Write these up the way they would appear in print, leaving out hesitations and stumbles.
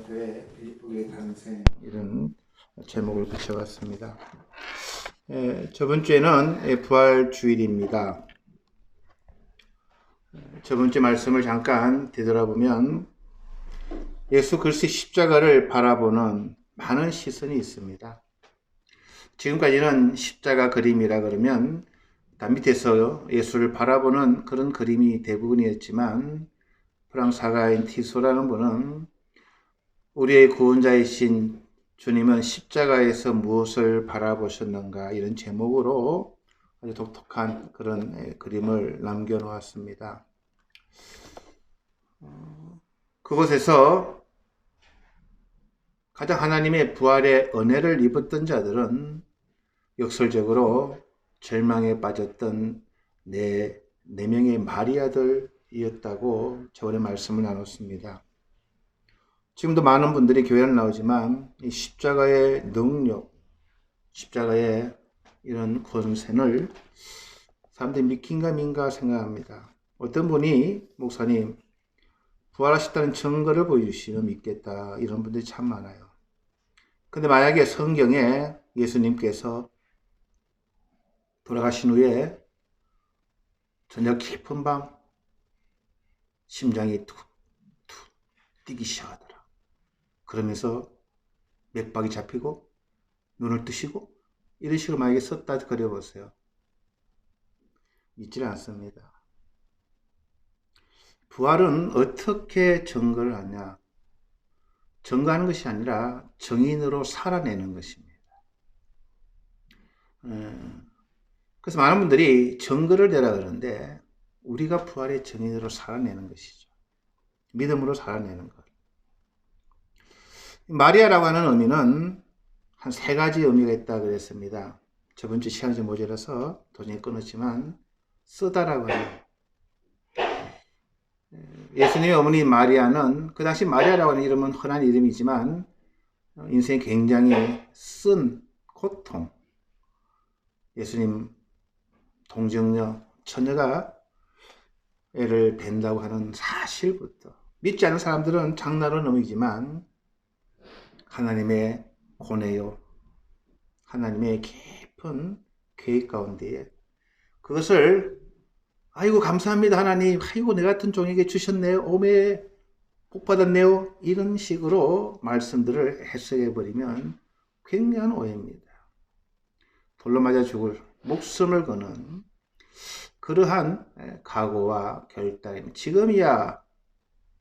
교회 빌립보교회 탄생 이런 제목을 붙여봤습니다. 저번 주에는 부활 주일입니다. 저번 주 말씀을 잠깐 되돌아보면 예수 그리스도의 십자가를 바라보는 많은 시선이 있습니다. 지금까지는 십자가 그림이라 그러면 밑에서 예수를 바라보는 그런 그림이 대부분이었지만 프랑스 화가인 티소라는 분은 우리의 구원자이신 주님은 십자가에서 무엇을 바라보셨는가 이런 제목으로 아주 독특한 그런 그림을 남겨놓았습니다. 그곳에서 가장 하나님의 부활의 은혜를 입었던 자들은 역설적으로 절망에 빠졌던 네 명의 마리아들이었다고 저번에 말씀을 나눴습니다. 지금도 많은 분들이 교회를 나오지만 이 십자가의 능력, 십자가의 이런 권세를 사람들이 믿긴가 민가 생각합니다. 어떤 분이 목사님 부활하셨다는 증거를 보여주시면 믿겠다 이런 분들이 참 많아요. 근데 만약에 성경에 예수님께서 돌아가신 후에 저녁 깊은 밤 심장이 툭툭 뛰기 시작하더라. 그러면서 맥박이 잡히고 눈을 뜨시고 이런 식으로 만약에 썼다 그려보세요. 믿지 않습니다. 부활은 어떻게 증거를 하냐? 증거하는 것이 아니라 증인으로 살아내는 것입니다. 그래서 많은 분들이 증거를 대라 그러는데 우리가 부활의 증인으로 살아내는 것이죠. 믿음으로 살아내는 것. 마리아라고 하는 의미는 한 3가지 의미가 있다고 그랬습니다. 저번 주 시간이 좀 모자라서 도중에 끊었지만 쓰다라고 하는 예수님의 어머니 마리아는 그 당시 마리아라고 하는 이름은 흔한 이름이지만 인생이 굉장히 쓴 고통, 예수님 동정녀 처녀가 애를 뵌다고 하는 사실부터 믿지 않는 사람들은 장난으로 넘기지만 하나님의 고뇌요, 하나님의 깊은 계획 가운데에 그것을 아이고 감사합니다 하나님, 아이고 내 같은 종에게 주셨네요, 오메 복 받았네요 이런 식으로 말씀들을 해석해 버리면 굉장한 오해입니다. 돌로 맞아 죽을 목숨을 거는 그러한 각오와 결단입니다. 지금이야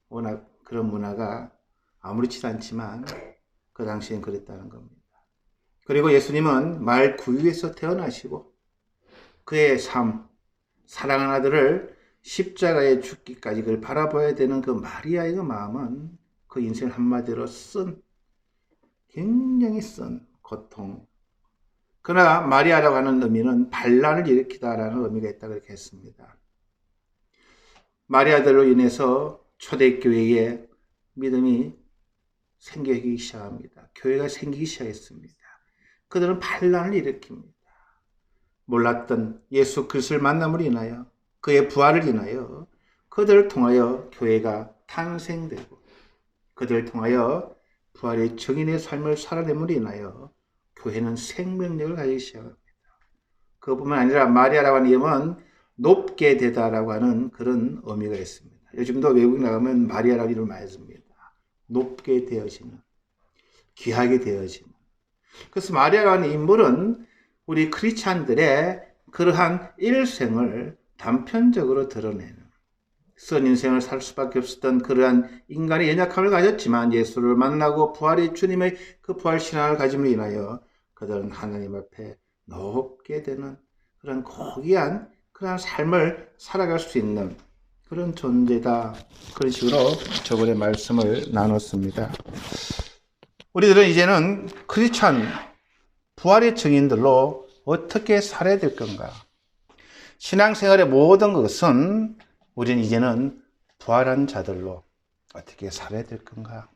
워낙 그런 문화가 아무렇지도 않지만 그 당시엔 그랬다는 겁니다. 그리고 예수님은 말 구유에서 태어나시고 그의 삶, 사랑하는 아들을 십자가에 죽기까지 그걸 바라봐야 되는 그 마리아의 그 마음은 그 인생을 한마디로 굉장히 쓴 고통. 그러나 마리아라고 하는 의미는 반란을 일으키다라는 의미가 있다고 이렇게 했습니다. 마리아들로 인해서 초대교회의 믿음이 생기기 시작합니다. 교회가 생기기 시작했습니다. 그들은 반란을 일으킵니다. 몰랐던 예수 그리스도를 만남으로 인하여 그의 부활을 인하여 그들을 통하여 교회가 탄생되고 그들을 통하여 부활의 증인의 삶을 살아냄으로 인하여 교회는 생명력을 가지기 시작합니다. 그것뿐만 아니라 마리아라고 하는 이름은 높게 되다라고 하는 그런 의미가 있습니다. 요즘도 외국에 나가면 마리아라고 이름을 많이 씁니다. 높게 되어지는, 귀하게 되어지는. 그래서 마리아라는 인물은 우리 크리스찬들의 그러한 일생을 단편적으로 드러내는 선 인생을 살 수밖에 없었던 그러한 인간의 연약함을 가졌지만 예수를 만나고 부활의 주님의 그 부활 신앙을 가짐으로 인하여 그들은 하나님 앞에 높게 되는 그런 고귀한 그러한 삶을 살아갈 수 있는 그런 존재다. 그런 식으로 저번에 말씀을 나눴습니다. 우리들은 이제는 크리스찬 부활의 증인들로 어떻게 살아야 될 건가? 신앙생활의 모든 것은 우리는 이제는 부활한 자들로 어떻게 살아야 될 건가?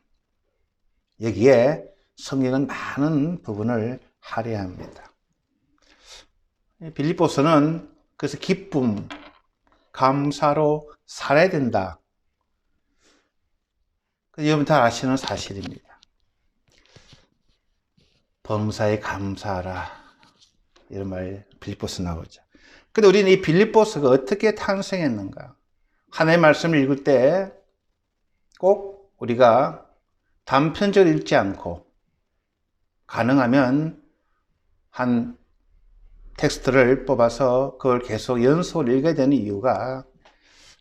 여기에 성경은 많은 부분을 할애합니다. 빌립보서는 그래서 기쁨, 감사로 살아야 된다. 여러분 다 아시는 사실입니다. 범사에 감사하라. 이런 말 빌립보서 나오죠. 근데 우리는 이 빌립보서가 어떻게 탄생했는가? 하나님의 말씀을 읽을 때 꼭 우리가 단편적으로 읽지 않고 가능하면 한 텍스트를 뽑아서 그걸 계속 연속으로 읽어야 되는 이유가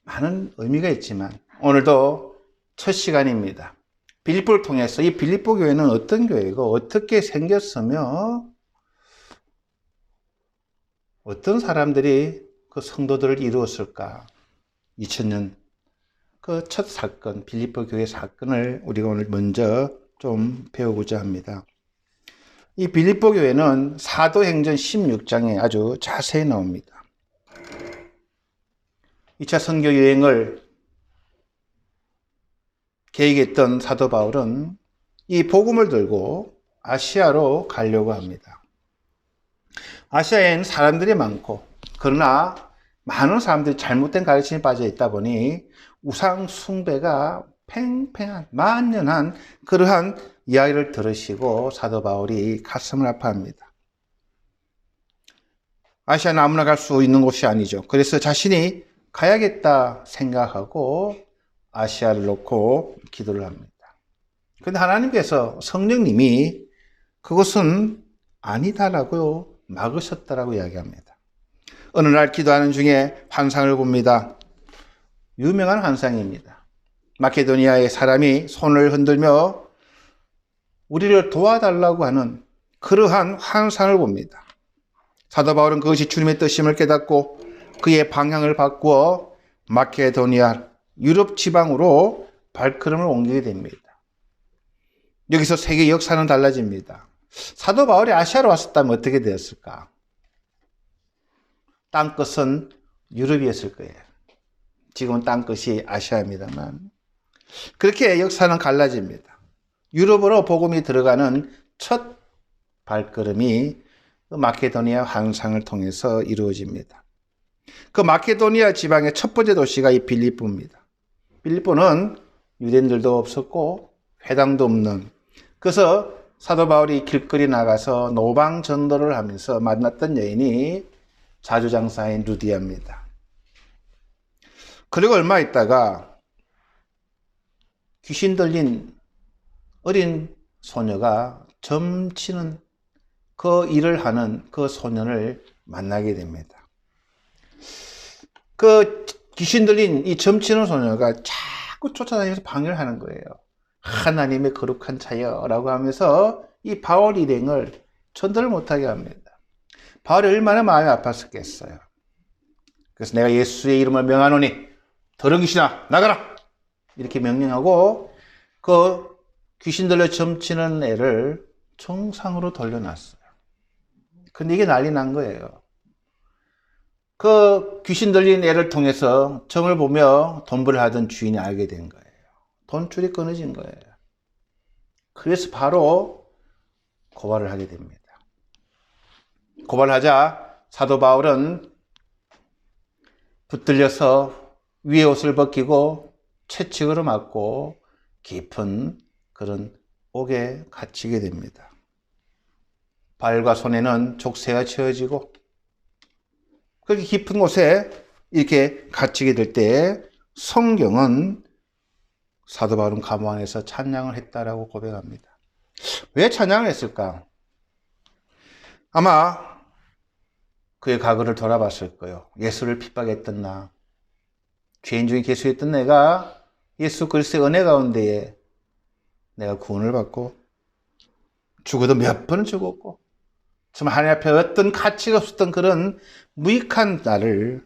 많은 의미가 있지만 오늘도 첫 시간입니다. 빌립보를 통해서 이 빌립보 교회는 어떤 교회고 어떻게 생겼으며 어떤 사람들이 그 성도들을 이루었을까? 2000년 그 첫 사건, 빌립보 교회 사건을 우리가 오늘 먼저 좀 배워보자 합니다. 이 빌립보 교회는 사도행전 16장에 아주 자세히 나옵니다. 2차 선교 여행을 계획했던 사도 바울은 이 복음을 들고 아시아로 가려고 합니다. 아시아에는 사람들이 많고 그러나 많은 사람들이 잘못된 가르침에 빠져 있다 보니 우상 숭배가 팽팽한 만연한 그러한 이야기를 들으시고 사도 바울이 가슴을 아파합니다. 아시아는 아무나 갈 수 있는 곳이 아니죠. 그래서 자신이 가야겠다 생각하고 아시아를 놓고 기도를 합니다. 그런데 하나님께서 성령님이 그것은 아니다라고 막으셨다라고 이야기합니다. 어느 날 기도하는 중에 환상을 봅니다. 유명한 환상입니다. 마케도니아의 사람이 손을 흔들며 우리를 도와달라고 하는 그러한 환상을 봅니다. 사도 바울은 그것이 주님의 뜻임을 깨닫고 그의 방향을 바꾸어 마케도니아, 유럽 지방으로 발걸음을 옮기게 됩니다. 여기서 세계 역사는 달라집니다. 사도 바울이 아시아로 왔었다면 어떻게 되었을까? 땅끝은 유럽이었을 거예요. 지금은 땅끝이 아시아입니다만 그렇게 역사는 갈라집니다. 유럽으로 복음이 들어가는 첫 발걸음이 마케도니아 환상을 통해서 이루어집니다. 그 마케도니아 지방의 첫 번째 도시가 이 빌립보입니다. 빌립보는 유대인들도 없었고 회당도 없는, 그래서 사도 바울이 길거리 나가서 노방 전도를 하면서 만났던 여인이 자주장사인 루디아입니다. 그리고 얼마 있다가 귀신 들린 어린 소녀가 점치는 그 일을 하는 그 소년을 만나게 됩니다. 그 귀신 들린 이 점치는 소녀가 자꾸 쫓아다니면서 방해를 하는 거예요. 하나님의 거룩한 자여라고 하면서 이 바울 일행을 전도를 못하게 합니다. 바울이 얼마나 마음이 아팠겠어요. 그래서 내가 예수의 이름을 명하노니 더러운 귀신아 나가라 이렇게 명령하고 그 귀신 들려 점치는 애를 정상으로 돌려놨어요. 근데 이게 난리 난 거예요. 그 귀신 들린 애를 통해서 점을 보며 돈벌이를 하던 주인이 알게 된 거예요. 돈줄이 끊어진 거예요. 그래서 바로 고발을 하게 됩니다. 고발하자 사도 바울은 붙들려서 위에 옷을 벗기고 채찍으로 맞고 깊은 그런 옥에 갇히게 됩니다. 발과 손에는 족쇄가 채워지고 그렇게 깊은 곳에 이렇게 갇히게 될 때 성경은 사도 바울은 감옥 안에서 찬양을 했다라고 고백합니다. 왜 찬양을 했을까? 아마 그의 과거를 돌아봤을 거예요. 예수를 핍박했던 나, 죄인 중에 계수했던 내가 예수 그리스도의 은혜 가운데에 내가 구원을 받고 죽어도 몇 번은 죽었고 정말 하나님 앞에 어떤 가치가 없었던 그런 무익한 나를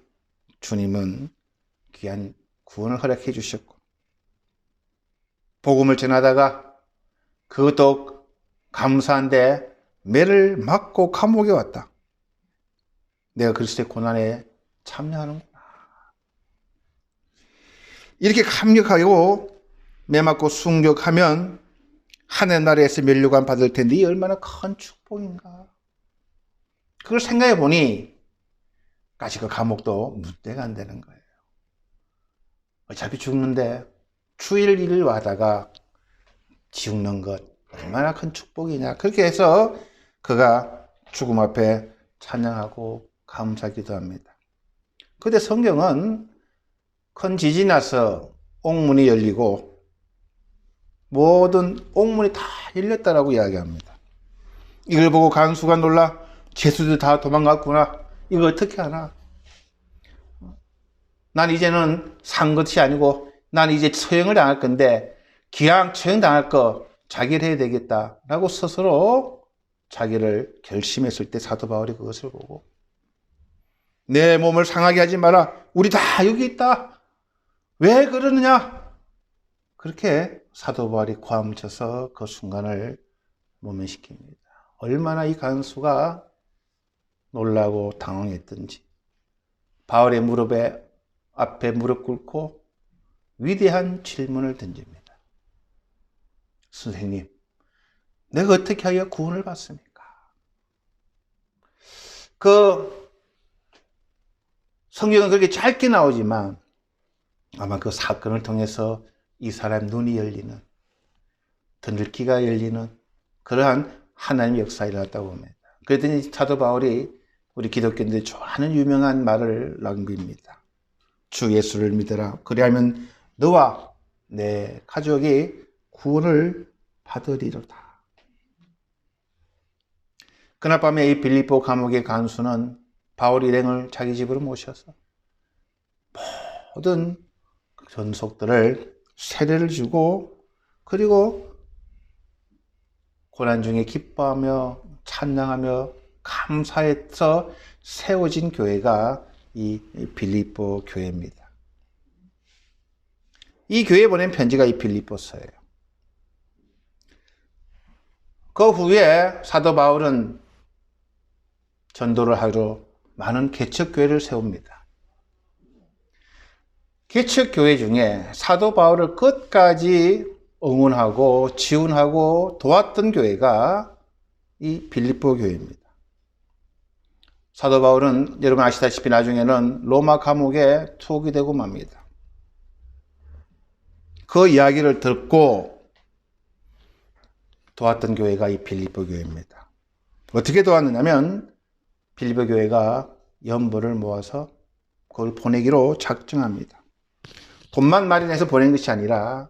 주님은 귀한 구원을 허락해 주셨고 복음을 전하다가 그것도 감사한데 매를 맞고 감옥에 왔다. 내가 그리스도의 고난에 참여하는구나. 이렇게 감격하고 매 맞고 순교하면 하늘나라에서 면류관 받을 텐데 이 얼마나 큰 축복인가. 그걸 생각해 보니 까지 그 감옥도 무대가 안 되는 거예요. 어차피 죽는데 주일 일을 하다가 죽는 것 얼마나 큰 축복이냐. 그렇게 해서 그가 죽음 앞에 찬양하고 감사기도 합니다. 그때 성경은 큰 지진이 나서 옥문이 열리고 모든 옥문이 다 열렸다라고 이야기합니다. 이걸 보고 간수가 놀라 죄수들 다 도망갔구나. 이거 어떻게 하나? 난 이제는 산 것이 아니고 난 이제 처형을 당할 건데 기왕 처형당할 거 자기를 해야 되겠다라고 스스로 자기를 결심했을 때 사도 바울이 그것을 보고 내 몸을 상하게 하지 마라. 우리 다 여기 있다. 왜 그러느냐? 그렇게 사도 바울이 고함을 쳐서 그 순간을 모면시킵니다. 얼마나 이 간수가 놀라고 당황했던지 바울의 무릎에 앞에 무릎 꿇고 위대한 질문을 던집니다. 선생님, 내가 어떻게 하여 구원을 받습니까? 그 성경은 그렇게 짧게 나오지만 아마 그 사건을 통해서 이 사람 눈이 열리는, 드늘기가 열리는 그러한 하나님의 역사가 일어났다고 봅니다. 그랬더니 사도 바울이 우리 기독교인들이 좋아하는 유명한 말을 남깁니다. 주 예수를 믿어라. 그리하면 너와 내 가족이 구원을 받으리로다. 그날 밤에 이 빌립보 감옥의 간수는 바울 일행을 자기 집으로 모셔서 모든 전속들을 세례를 주고 그리고 고난 중에 기뻐하며 찬양하며 감사해서 세워진 교회가 이 빌립보 교회입니다. 이 교회에 보낸 편지가 이 빌립보서예요. 그 후에 사도 바울은 전도를 하러 많은 개척교회를 세웁니다. 개척교회 중에 사도 바울을 끝까지 응원하고 지원하고 도왔던 교회가 이 빌립보 교회입니다. 사도 바울은 여러분 아시다시피 나중에는 로마 감옥에 투옥이 되고 맙니다. 그 이야기를 듣고 도왔던 교회가 이 빌립보 교회입니다. 어떻게 도왔느냐면 빌립보 교회가 연보를 모아서 그걸 보내기로 작정합니다. 돈만 마련해서 보낸 것이 아니라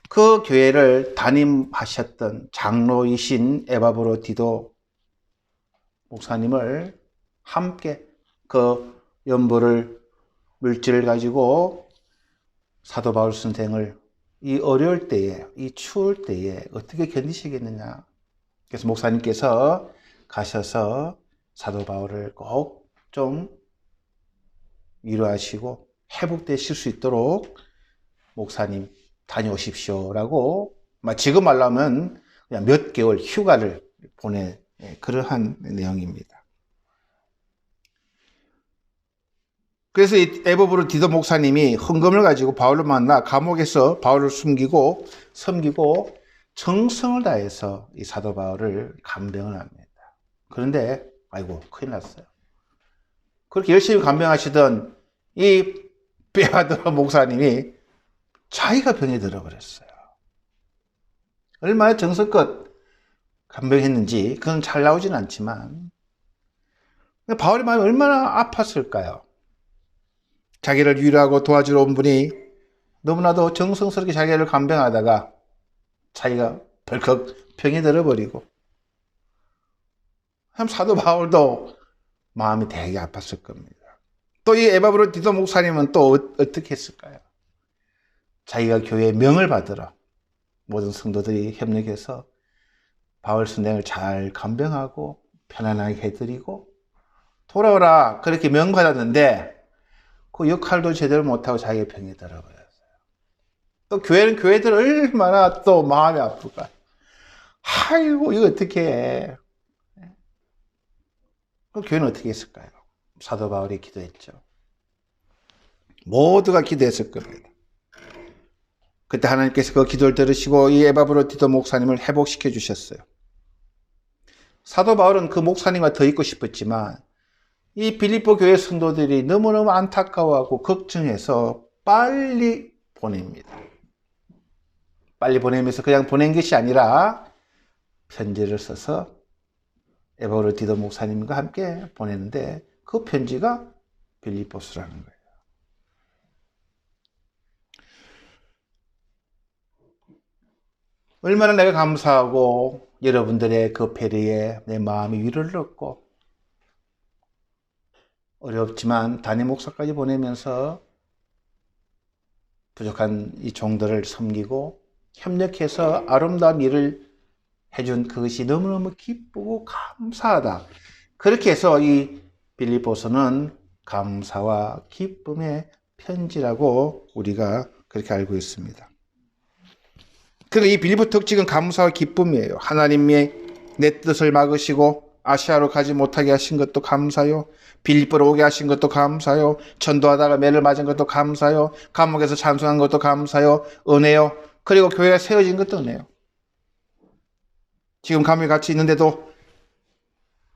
그 교회를 담임하셨던 장로이신 에바브로디도 목사님을 함께 그 연보를 물질을 가지고 사도 바울 선생을 이 어려울 때에, 이 추울 때에 어떻게 견디시겠느냐. 그래서 목사님께서 가셔서 사도 바울을 꼭 좀 위로하시고 회복되실 수 있도록 목사님 다녀오십시오라고 지금 말로 하면 그냥 몇 개월 휴가를 보내 그러한 내용입니다. 그래서 이 에바브로디도 목사님이 헌금을 가지고 바울을 만나 감옥에서 바울을 숨기고 섬기고 정성을 다해서 이 사도 바울을 간병을 합니다. 그런데 아이고 큰일 났어요. 그렇게 열심히 간병하시던 이 베아드로 목사님이 자기가 병에 들어버렸어요. 얼마나 정성껏 간병했는지 그건 잘 나오진 않지만 바울의 마음이 얼마나 아팠을까요? 자기를 위로하고 도와주러 온 분이 너무나도 정성스럽게 자기를 간병하다가 자기가 벌컥 병에 들어버리고 참 사도 바울도 마음이 되게 아팠을 겁니다. 또 이 에바브로디도 목사님은 또 어떻게 했을까요? 자기가 교회의 명을 받으러 모든 성도들이 협력해서 바울 선생을 잘 간병하고 편안하게 해드리고 돌아오라 그렇게 명받았는데 그 역할도 제대로 못하고 자기 병에 들어버렸어요. 또 교회는 교회들 얼마나 또 마음이 아플까. 아이고 이거 어떻게 해. 그 교회는 어떻게 했을까요? 사도 바울이 기도했죠. 모두가 기도했을 겁니다. 그때 하나님께서 그 기도를 들으시고 이 에바브로디도 목사님을 회복시켜 주셨어요. 사도 바울은 그 목사님과 더 있고 싶었지만 이 빌립보 교회 성도들이 너무너무 안타까워하고 걱정해서 빨리 보냅니다. 빨리 보내면서 그냥 보낸 것이 아니라 편지를 써서 에버르디도 목사님과 함께 보냈는데 그 편지가 빌립보서라는 거예요. 얼마나 내가 감사하고 여러분들의 그 배려에 내 마음이 위로를 얻고 어렵지만 담임 목사까지 보내면서 부족한 이 종들을 섬기고 협력해서 아름다운 일을 해준 그것이 너무너무 기쁘고 감사하다. 그렇게 해서 이 빌립보서는 감사와 기쁨의 편지라고 우리가 그렇게 알고 있습니다. 그래서 이 빌립보 특징은 감사와 기쁨이에요. 하나님의 내 뜻을 막으시고 아시아로 가지 못하게 하신 것도 감사요. 빌립보로 오게 하신 것도 감사요. 전도하다가 매를 맞은 것도 감사요. 감옥에서 찬송한 것도 감사요. 은혜요. 그리고 교회가 세워진 것도 은혜요. 지금 감옥에 같이 있는데도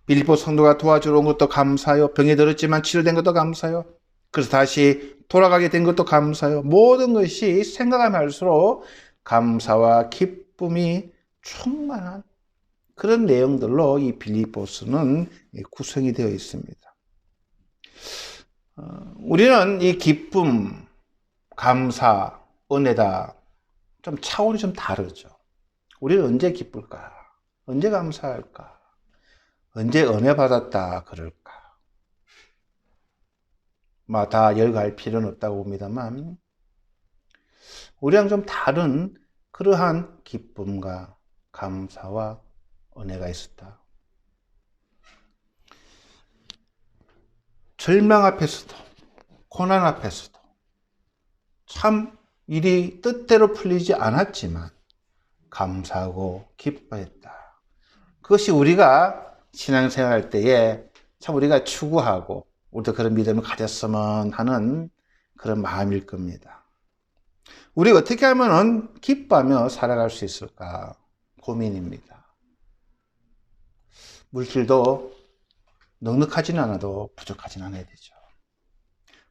빌립보 성도가 도와주러 온 것도 감사요. 병이 들었지만 치료된 것도 감사요. 그래서 다시 돌아가게 된 것도 감사요. 모든 것이 생각하면 할수록 감사와 기쁨이 충만한 그런 내용들로 이 빌립보서는 구성이 되어 있습니다. 우리는 이 기쁨, 감사, 은혜다 좀 차원이 좀 다르죠. 우리는 언제 기쁠까? 언제 감사할까? 언제 은혜 받았다 그럴까? 다 열거할 필요는 없다고 봅니다만 우리랑 좀 다른 그러한 기쁨과 감사와 은혜가 있었다. 절망 앞에서도 고난 앞에서도 참 일이 뜻대로 풀리지 않았지만 감사하고 기뻐했다. 그것이 우리가 신앙생활할 때에 참 우리가 추구하고 우리도 그런 믿음을 가졌으면 하는 그런 마음일 겁니다. 우리가 어떻게 하면 기뻐하며 살아갈 수 있을까 고민입니다. 물질도 넉넉하진 않아도 부족하진 않아야 되죠.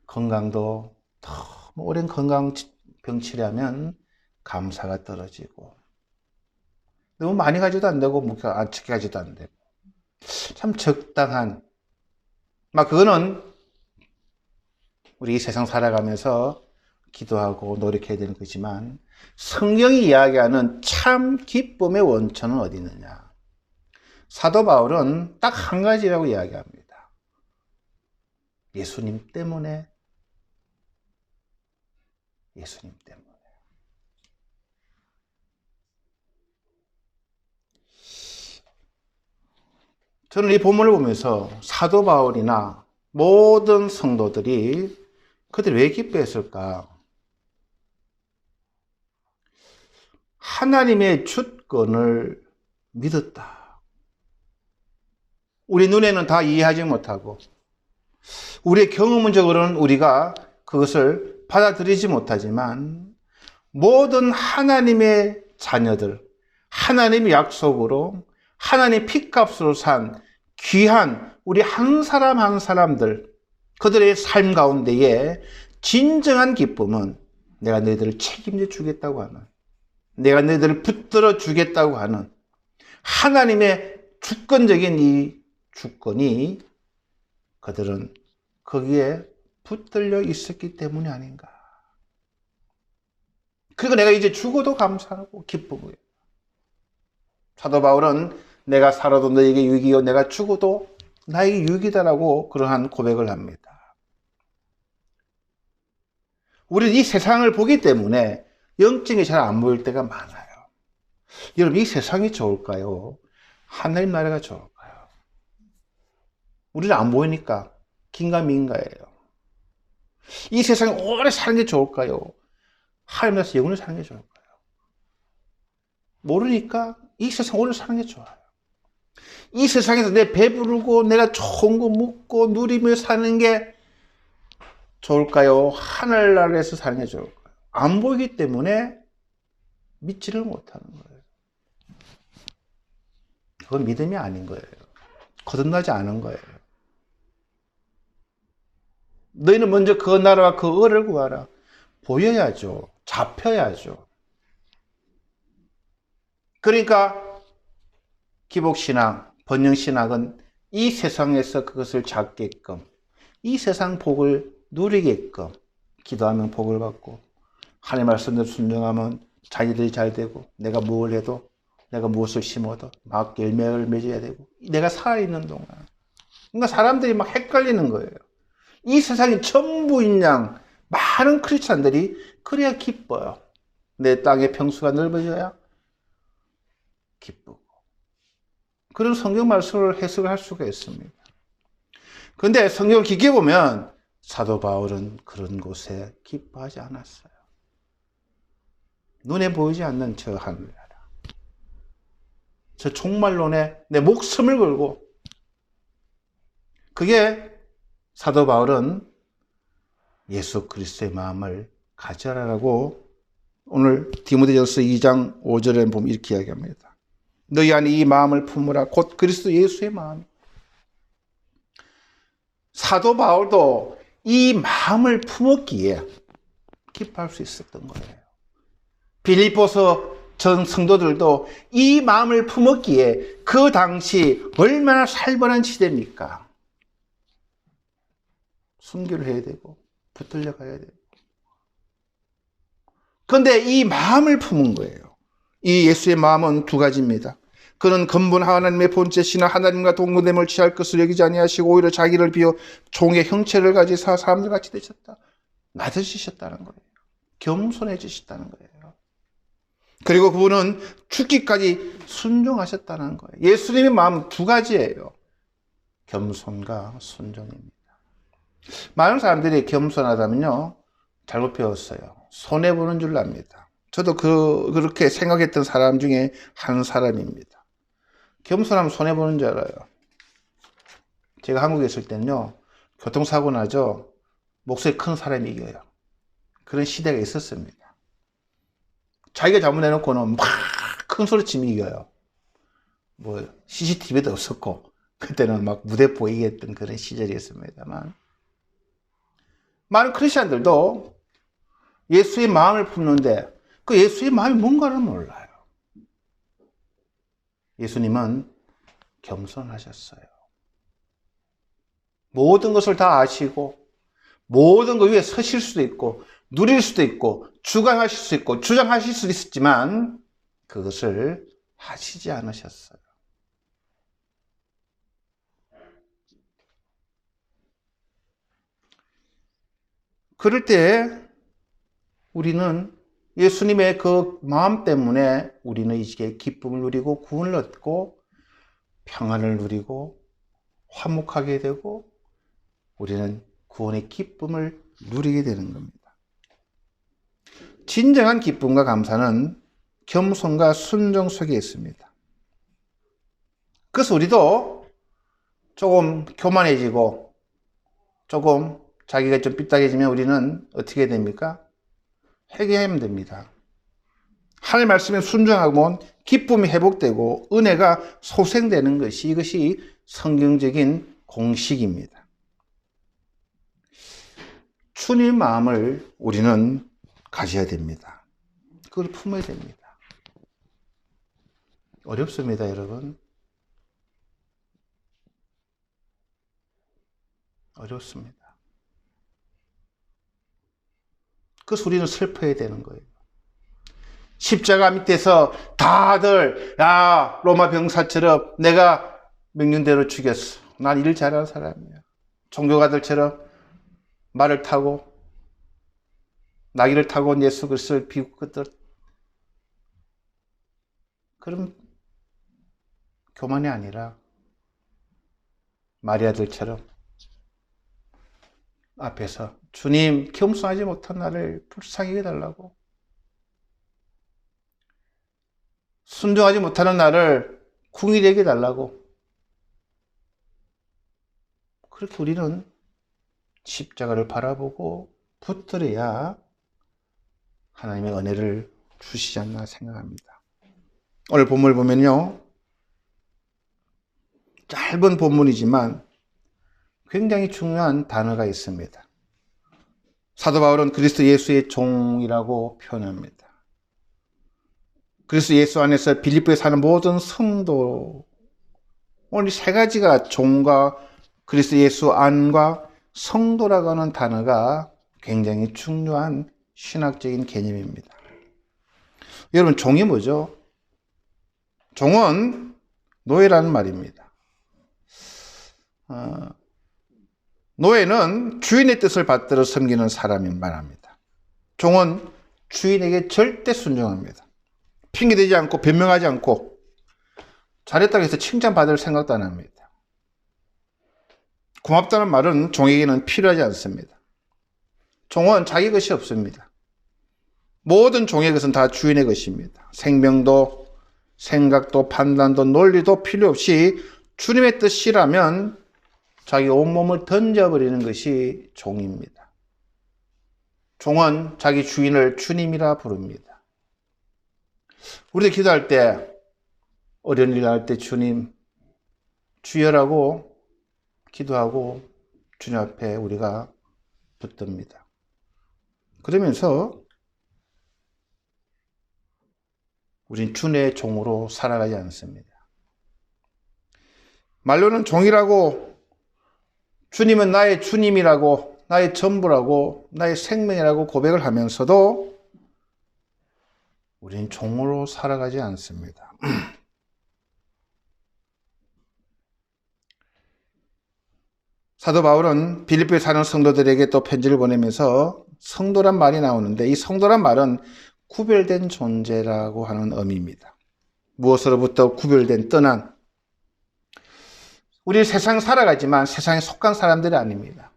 건강도 너무 오랜 건강병 치료하면 감사가 떨어지고 너무 많이 가지도 안 되고 안 적게 가지도 안 되고 참 적당한 그거는 우리 이 세상 살아가면서 기도하고 노력해야 되는 거지만 성경이 이야기하는 참 기쁨의 원천은 어디 있느냐? 사도 바울은 딱 한 가지라고 이야기합니다. 예수님 때문에. 예수님 때문에. 저는 이 본문을 보면서 사도 바울이나 모든 성도들이 그들이 왜 기뻐했을까? 하나님의 주권을 믿었다. 우리 눈에는 다 이해하지 못하고 우리의 경험적으로는 우리가 그것을 받아들이지 못하지만 모든 하나님의 자녀들, 하나님의 약속으로 하나님의 피값으로 산 귀한 우리 한 사람 한 사람들 그들의 삶 가운데에 진정한 기쁨은 내가 너희들을 책임져 주겠다고 하는 내가 너희들을 붙들어 주겠다고 하는 하나님의 주권적인 이 주권이 그들은 거기에 붙들려 있었기 때문이 아닌가. 그리고 내가 이제 죽어도 감사하고 기쁘고요. 사도 바울은 내가 살아도 너에게 유익이요 내가 죽어도 나에게 유익이다라고 그러한 고백을 합니다. 우리는 이 세상을 보기 때문에 영적이 잘 안 보일 때가 많아요. 여러분 이 세상이 좋을까요? 하나님 나라가 좋을까요? 우리는 안 보이니까 긴가민가예요. 이 세상에 오래 사는 게 좋을까요? 하나님 나라에서 영원히 사는 게 좋을까요? 모르니까 이 세상 오래 사는 게 좋아요. 이 세상에서 내 배부르고 내가 좋은 거 먹고 누리며 사는 게 좋을까요? 하늘나라에서 사는 게 좋을까요? 안 보이기 때문에 믿지를 못하는 거예요. 그건 믿음이 아닌 거예요. 거듭나지 않은 거예요. 너희는 먼저 그 나라와 그 의를 구하라. 보여야죠. 잡혀야죠. 그러니까 기복신앙, 번영신학은 이 세상에서 그것을 잡게끔, 이 세상 복을 누리게끔 기도하면 복을 받고, 하나님 말씀대로 순종하면 자기들이 잘 되고, 내가 뭘 해도, 내가 무엇을 심어도 막 열매를 맺어야 되고, 내가 살아있는 동안. 그러니까 사람들이 막 헷갈리는 거예요. 이 세상에 전부인 양 많은 크리스찬들이 그래야 기뻐요. 내 땅의 평수가 넓어져야 기쁘고. 그런 성경 말씀을 해석을 할 수가 있습니다. 그런데 성경을 깊게 보면 사도 바울은 그런 곳에 기뻐하지 않았어요. 눈에 보이지 않는 저 하늘나라, 저 종말론에 내 목숨을 걸고, 그게 사도 바울은 예수 그리스도의 마음을 가져라라고 오늘 디모데전서 2장 5절에 보면 이렇게 이야기합니다. 너희 안에 이 마음을 품으라. 곧 그리스도 예수의 마음. 사도 바울도 이 마음을 품었기에 기뻐할 수 있었던 거예요. 빌립보서 전 성도들도 이 마음을 품었기에 그 당시 얼마나 살벌한 시대입니까? 순교를 해야 되고 붙들려 가야 되고. 그런데 이 마음을 품은 거예요. 이 예수의 마음은 두 가지입니다. 그는 근본 하나님의 본체시나 하나님과 동무됨을 취할 것을 여기지 아니하시고 오히려 자기를 비워 종의 형체를 가지사 사람들 같이 되셨다. 낮아지셨다는 거예요. 겸손해지셨다는 거예요. 그리고 그분은 죽기까지 순종하셨다는 거예요. 예수님의 마음은 두 가지예요. 겸손과 순종입니다. 많은 사람들이 겸손하다면요, 잘못 배웠어요. 손해보는 줄 압니다. 저도 그렇게 생각했던 사람 중에 한 사람입니다. 겸손하면 손해보는 줄 알아요. 제가 한국에 있을 때는요, 교통사고 나죠, 목소리 큰 사람이 이겨요. 그런 시대가 있었습니다. 자기가 잘못해놓고는 막 큰 소리 치면 이겨요. 뭐 CCTV도 없었고 그때는 막 무대포 이겼던 그런 시절이었습니다만, 많은 크리스천들도 예수의 마음을 품는데 그 예수의 마음이 뭔가를 몰라요. 예수님은 겸손하셨어요. 모든 것을 다 아시고 모든 것 위에 서실 수도 있고 누릴 수도 있고 주관하실 수 있고 주장하실 수도 있었지만 그것을 하시지 않으셨어요. 그럴 때 우리는 예수님의 그 마음 때문에 우리는 이제 기쁨을 누리고 구원을 얻고 평안을 누리고 화목하게 되고 우리는 구원의 기쁨을 누리게 되는 겁니다. 진정한 기쁨과 감사는 겸손과 순종 속에 있습니다. 그래서 우리도 조금 교만해지고 조금 자기가 좀 삐딱해지면 우리는 어떻게 됩니까? 회개하면 됩니다. 하나님 말씀에 순종하면 기쁨이 회복되고 은혜가 소생되는 것이, 이것이 성경적인 공식입니다. 주님의 마음을 우리는 가져야 됩니다. 그걸 품어야 됩니다. 어렵습니다, 여러분. 어렵습니다. 그래서 우리는 슬퍼야 되는 거예요. 십자가 밑에서 다들 야, 로마 병사처럼 내가 명령대로 죽였어. 난 일 잘하는 사람이야. 종교가들처럼 말을 타고 나귀를 타고 예수 그리스도를 비웃거든. 그럼 교만이 아니라 마리아들처럼 앞에서 주님, 겸손하지 못한 나를 불쌍히 해달라고, 순종하지 못하는 나를 궁일히 여겨달라고, 그렇게 우리는 십자가를 바라보고 붙들어야 하나님의 은혜를 주시지 않나 생각합니다. 오늘 본문을 보면요, 짧은 본문이지만 굉장히 중요한 단어가 있습니다. 사도 바울은 그리스도 예수의 종이라고 표현합니다. 그래서 예수 안에서 빌립보에 사는 모든 성도, 오늘 세 가지가 종과 그리스도 예수 안과 성도라고 하는 단어가 굉장히 중요한 신학적인 개념입니다. 여러분, 종이 뭐죠? 종은 노예라는 말입니다. 노예는 주인의 뜻을 받들어 섬기는 사람이 말합니다. 종은 주인에게 절대 순종합니다. 핑계대지 않고 변명하지 않고 잘했다고 해서 칭찬받을 생각도 안 합니다. 고맙다는 말은 종에게는 필요하지 않습니다. 종은 자기 것이 없습니다. 모든 종의 것은 다 주인의 것입니다. 생명도 생각도 판단도 논리도 필요 없이 주님의 뜻이라면 자기 온몸을 던져버리는 것이 종입니다. 종은 자기 주인을 주님이라 부릅니다. 우리도 기도할 때, 어려운 일 할 때 주님, 주여라고 기도하고 주님 앞에 우리가 붙듭니다. 그러면서 우린 주님의 종으로 살아가지 않습니다. 말로는 종이라고, 주님은 나의 주님이라고, 나의 전부라고, 나의 생명이라고 고백을 하면서도 우린 종으로 살아가지 않습니다. 사도 바울은 빌립보에 사는 성도들에게 또 편지를 보내면서 성도란 말이 나오는데, 이 성도란 말은 구별된 존재라고 하는 의미입니다. 무엇으로부터 구별된, 떠난. 우리 세상 살아가지만 세상에 속한 사람들이 아닙니다.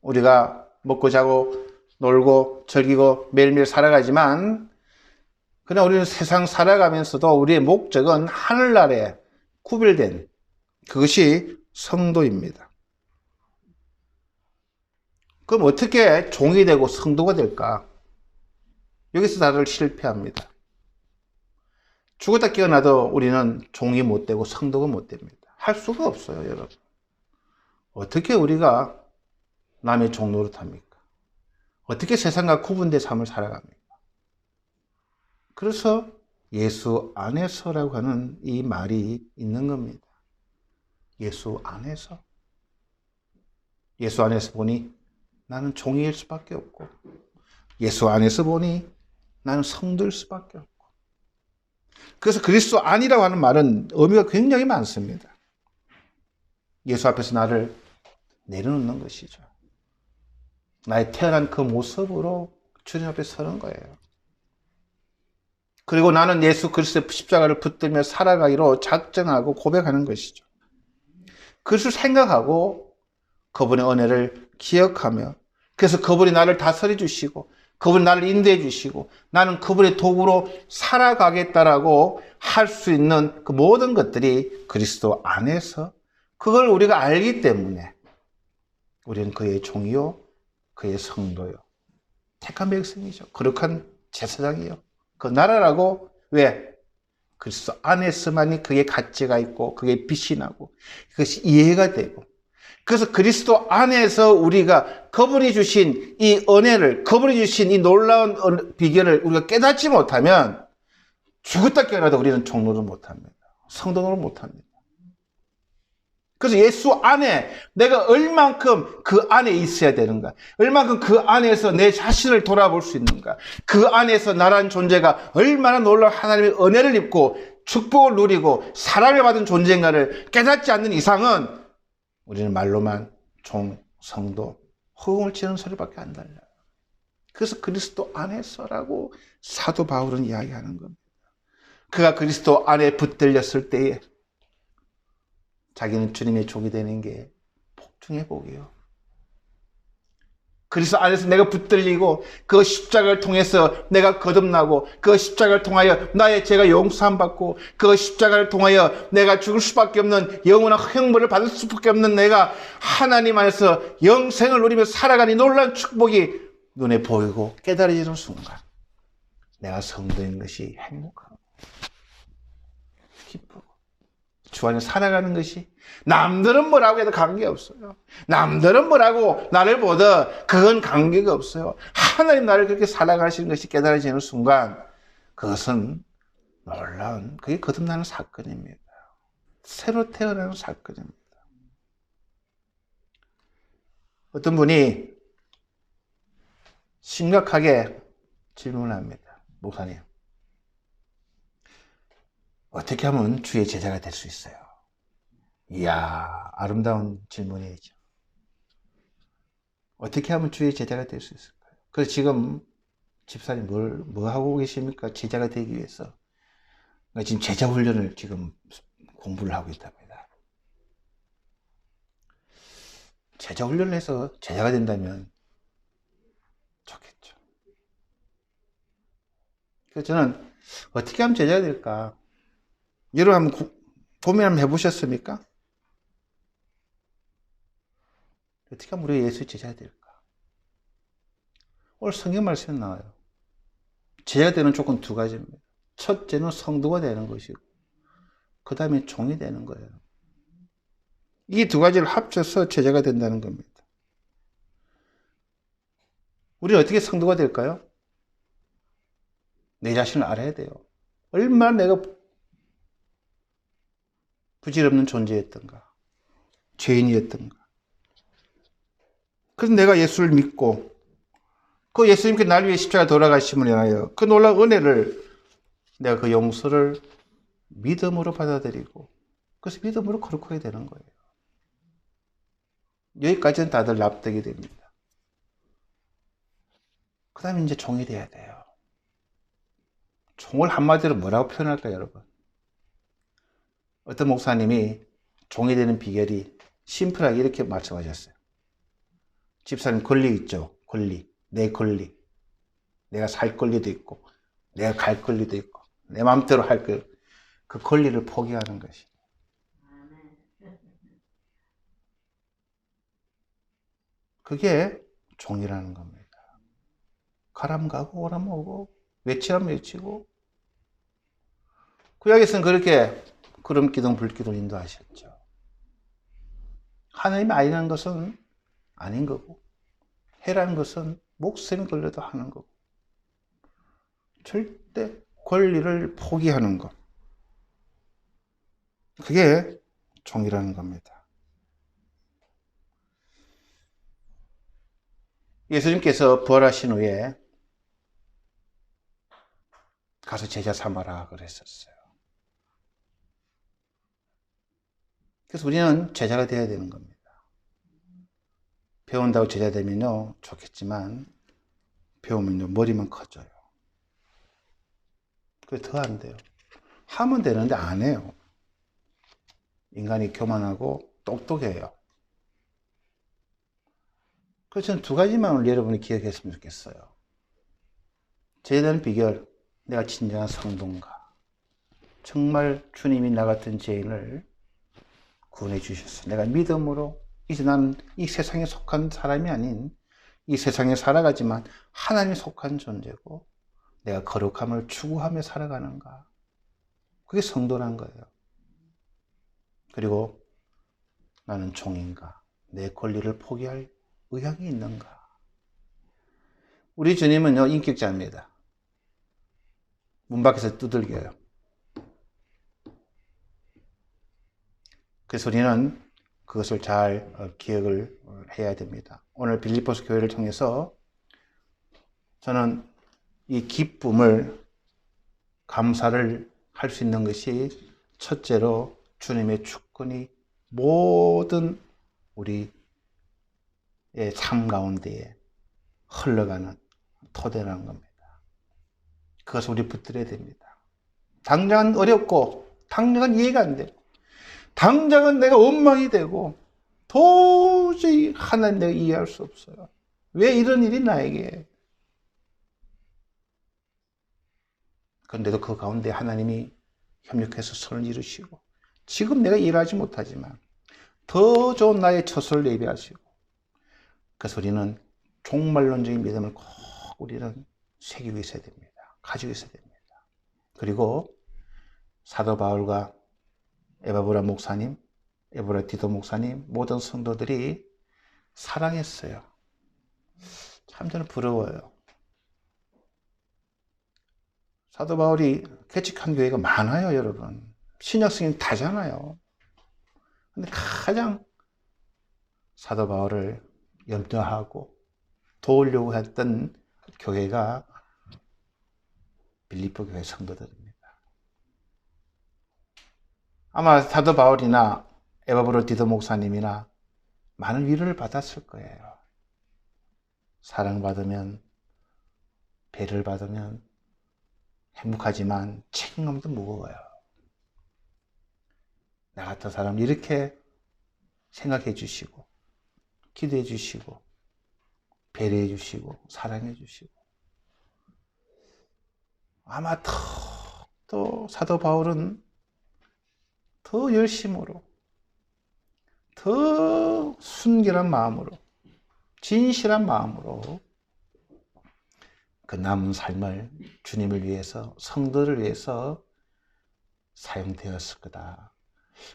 우리가 먹고 자고 놀고 즐기고 매일매일 살아가지만, 그러나 우리는 세상 살아가면서도 우리의 목적은 하늘나라에 구별된, 그것이 성도입니다. 그럼 어떻게 종이 되고 성도가 될까? 여기서 다들 실패합니다. 죽었다 깨어나도 우리는 종이 못 되고 성도가 못 됩니다. 할 수가 없어요, 여러분. 어떻게 우리가 남의 종 노릇합니까? 어떻게 세상과 구분된 삶을 살아갑니까? 그래서 예수 안에서라고 하는 이 말이 있는 겁니다. 예수 안에서. 예수 안에서 보니 나는 종일 수밖에 없고, 예수 안에서 보니 나는 성도일 수밖에 없고. 그래서 그리스도 안이라고 하는 말은 의미가 굉장히 많습니다. 예수 앞에서 나를 내려놓는 것이죠. 나의 태어난 그 모습으로 주님 앞에 서는 거예요. 그리고 나는 예수 그리스도의 십자가를 붙들며 살아가기로 작정하고 고백하는 것이죠. 그것을 생각하고 그분의 은혜를 기억하며, 그래서 그분이 나를 다스려 주시고 그분이 나를 인도해 주시고 나는 그분의 도구로 살아가겠다라고 할 수 있는 그 모든 것들이 그리스도 안에서, 그걸 우리가 알기 때문에 우리는 그의 종이요, 그의 성도요, 택한 백성이죠. 거룩한 제사장이요, 그 나라라고. 왜? 그리스도 안에서만이 그의 가치가 있고 그의 빛이 나고 그것이 이해가 되고, 그래서 그리스도 안에서 우리가 그분이 주신 이 은혜를, 그분이 주신 이 놀라운 비결을 우리가 깨닫지 못하면 죽었다 깨어나도 우리는 종로를 못합니다. 성도를 못합니다. 그래서 예수 안에 내가 얼만큼 그 안에 있어야 되는가, 얼만큼 그 안에서 내 자신을 돌아볼 수 있는가, 그 안에서 나라는 존재가 얼마나 놀라운 하나님의 은혜를 입고 축복을 누리고 사랑을 받은 존재인가를 깨닫지 않는 이상은 우리는 말로만 종, 성도, 허공을 치는 소리밖에 안 달라요. 그래서 그리스도 안에서라고 사도 바울은 이야기하는 겁니다. 그가 그리스도 안에 붙들렸을 때에 자기는 주님의 종이 되는 게 복중의 복이요. 그리스도 안에서 내가 붙들리고 그 십자가를 통해서 내가 거듭나고, 그 십자가를 통하여 나의 죄가 용서함 받고, 그 십자가를 통하여 내가 죽을 수밖에 없는 영원한 형벌을 받을 수밖에 없는 내가 하나님 안에서 영생을 누리며 살아가는 놀라운 축복이 눈에 보이고 깨달아지는 순간 내가 성도인 것이 행복하고 기쁘고 주 안에 살아가는 것이, 남들은 뭐라고 해도 관계없어요. 남들은 뭐라고 나를 보든 그건 관계가 없어요. 하나님 나를 그렇게 살아가시는 것이 깨달아지는 순간 그것은 놀라운, 그게 거듭나는 사건입니다. 새로 태어나는 사건입니다. 어떤 분이 심각하게 질문합니다. 목사님, 어떻게 하면 주의 제자가 될 수 있어요? 이야, 아름다운 질문이죠. 어떻게 하면 주의 제자가 될 수 있을까요? 그래서 지금 집사님 뭐 하고 계십니까? 제자가 되기 위해서. 지금 제자 훈련을 지금 공부를 하고 있답니다. 제자 훈련을 해서 제자가 된다면 좋겠죠. 그래서 저는 어떻게 하면 제자가 될까? 여러분 한번 고민 한번 해보셨습니까? 어떻게 하면 우리가 예수의 제자가 될까? 오늘 성경 말씀에 나와요. 제자가 되는 조건 두 가지입니다. 첫째는 성도가 되는 것이고, 그 다음에 종이 되는 거예요. 이 두 가지를 합쳐서 제자가 된다는 겁니다. 우리는 어떻게 성도가 될까요? 내 자신을 알아야 돼요. 얼마나 내가 부질없는 존재였던가, 죄인이었던가. 그래서 내가 예수를 믿고, 그 예수님께 날 위해 십자가 돌아가심을 인하여 그 놀라운 은혜를, 내가 그 용서를 믿음으로 받아들이고, 그래서 믿음으로 거룩하게 되는 거예요. 여기까지는 다들 납득이 됩니다. 그 다음에 이제 종이 돼야 돼요. 종을 한마디로 뭐라고 표현할까요, 여러분? 어떤 목사님이 종이 되는 비결이 심플하게 이렇게 말씀하셨어요. 집사님 권리 있죠? 권리. 내 권리. 내가 살 권리도 있고, 내가 갈 권리도 있고, 내 마음대로 할 그 권리를 포기하는 것이. 그게 종이라는 겁니다. 가람 가고 오람 오고 외치라면 외치고. 구약에서는 그렇게 구름 기둥 불 기둥 인도하셨죠. 하나님이 아니라는 것은 아닌 거고, 해라는 것은 목숨이 걸려도 하는 거고, 절대 권리를 포기하는 것, 그게 종이라는 겁니다. 예수님께서 부활하신 후에 가서 제자 삼아라 그랬었어요. 그래서 우리는 제자가 되어야 되는 겁니다. 배운다고 제자 되면요 좋겠지만, 배우면요 머리만 커져요. 그게 더 안 돼요. 하면 되는데 안 해요. 인간이 교만하고 똑똑해요. 그래서 저는 두 가지만 오늘 여러분이 기억했으면 좋겠어요. 제자되는 비결, 내가 진정한 성도인가? 정말 주님이 나 같은 죄인을 구원해 주셨어. 내가 믿음으로, 이제 나는 이 세상에 속한 사람이 아닌, 이 세상에 살아가지만 하나님에 속한 존재고, 내가 거룩함을 추구하며 살아가는가? 그게 성도란 거예요. 그리고 나는 종인가? 내 권리를 포기할 의향이 있는가? 우리 주님은요 인격자입니다. 문 밖에서 두들겨요. 그래서 우리는 그것을 잘 기억을 해야 됩니다. 오늘 빌립보서 교회를 통해서 저는 이 기쁨을, 감사를 할 수 있는 것이 첫째로 주님의 주권이 모든 우리의 삶 가운데에 흘러가는 토대라는 겁니다. 그것을 우리 붙들어야 됩니다. 당장은 어렵고, 당장은 이해가 안 되고, 당장은 내가 원망이 되고, 도저히 하나님 내가 이해할 수 없어요. 왜 이런 일이 나에게? 그런데도 그 가운데 하나님이 협력해서 선을 이루시고, 지금 내가 일하지 못하지만 더 좋은 나의 처소를 예비하시고, 그래서 우리는 종말론적인 믿음을 꼭 우리는 새기고 있어야 됩니다. 가지고 있어야 됩니다. 그리고 사도 바울과 에바브라 목사님, 에브라 디도 목사님, 모든 성도들이 사랑했어요. 참 저는 부러워요. 사도 바울이 개척한 교회가 많아요, 여러분. 신약 성경 다잖아요. 근데 가장 사도 바울을 염려하고 도우려고 했던 교회가 빌립보 교회 성도들입니다. 아마 사도 바울이나 에바브로 디도 목사님이나 많은 위로를 받았을 거예요. 사랑받으면, 배를 받으면 행복하지만 책임감도 무거워요. 나 같은 사람 이렇게 생각해 주시고, 기도해 주시고, 배려해 주시고, 사랑해 주시고. 아마 또 사도 바울은 더 열심으로, 더 순결한 마음으로, 진실한 마음으로 그 남은 삶을 주님을 위해서, 성도를 위해서 사용되었을 거다.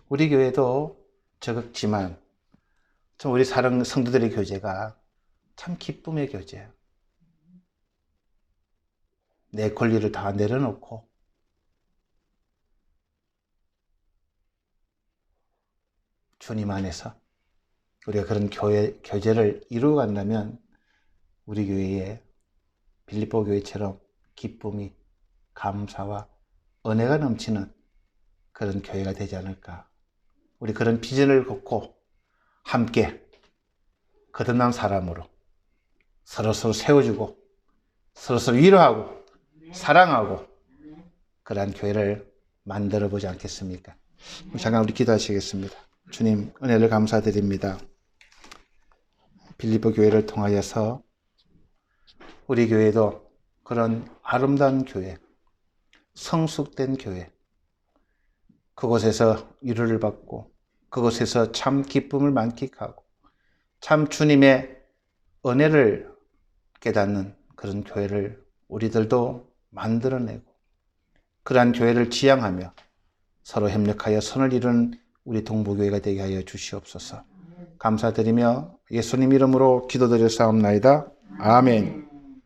우리 교회도 적었지만 참 우리 사랑 성도들의 교제가 참 기쁨의 교제예요. 내 권리를 다 내려놓고 주님 안에서 우리가 그런 교제를 이루어 간다면 우리 교회에 빌립보 교회처럼 기쁨이, 감사와 은혜가 넘치는 그런 교회가 되지 않을까. 우리 그런 비전을 걷고 함께 거듭난 사람으로 서로서로 세워주고 서로서로 위로하고 사랑하고 그러한 교회를 만들어보지 않겠습니까? 잠깐 우리 기도하시겠습니다. 주님, 은혜를 감사드립니다. 빌립보 교회를 통하여서 우리 교회도 그런 아름다운 교회, 성숙된 교회, 그곳에서 위로를 받고 그곳에서 참 기쁨을 만끽하고 참 주님의 은혜를 깨닫는 그런 교회를 우리들도 만들어내고 그러한 교회를 지향하며 서로 협력하여 선을 이루는 우리 동부교회가 되게 하여 주시옵소서. 감사드리며 예수님 이름으로 기도드려 사옵나이다. 아멘.